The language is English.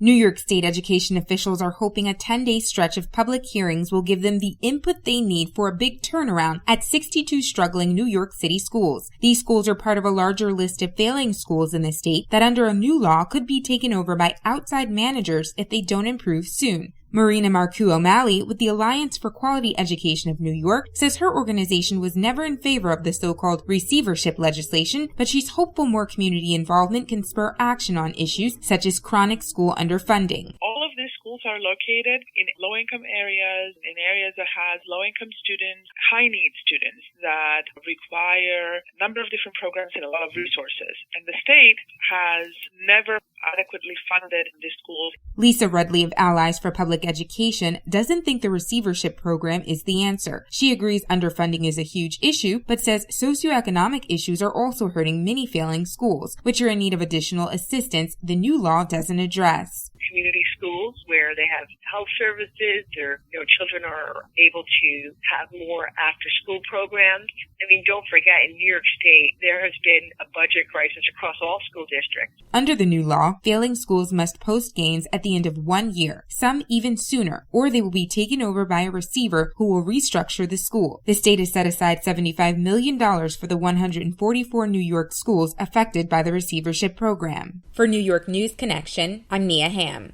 New York State education officials are hoping a 10-day stretch of public hearings will give them the input they need for a big turnaround at 62 struggling New York City schools. These schools are part of a larger list of failing schools in the state that under a new law could be taken over by outside managers if they don't improve soon. Marina Marcoux O'Malley with the Alliance for Quality Education of New York says her organization was never in favor of the so-called receivership legislation, but she's hopeful more community involvement can spur action on issues such as chronic school underfunding. All of these schools are located in low-income areas, in areas that has low-income students, high-need students that require a number of different programs and a lot of resources. And the state has never adequately funded these schools. Lisa Rudley of Allies for Public Education doesn't think the receivership program is the answer. She agrees underfunding is a huge issue, but says socioeconomic issues are also hurting many failing schools, which are in need of additional assistance the new law doesn't address. Community schools where they have health services, or children are able to have more after-school programs. I mean, don't forget, in New York State, there has been a budget crisis across all school districts. Under the new law, failing schools must post gains at the end of 1 year, some even sooner, or they will be taken over by a receiver who will restructure the school. The state has set aside $75 million for the 144 New York schools affected by the receivership program. For New York News Connection, I'm Mia Hamm.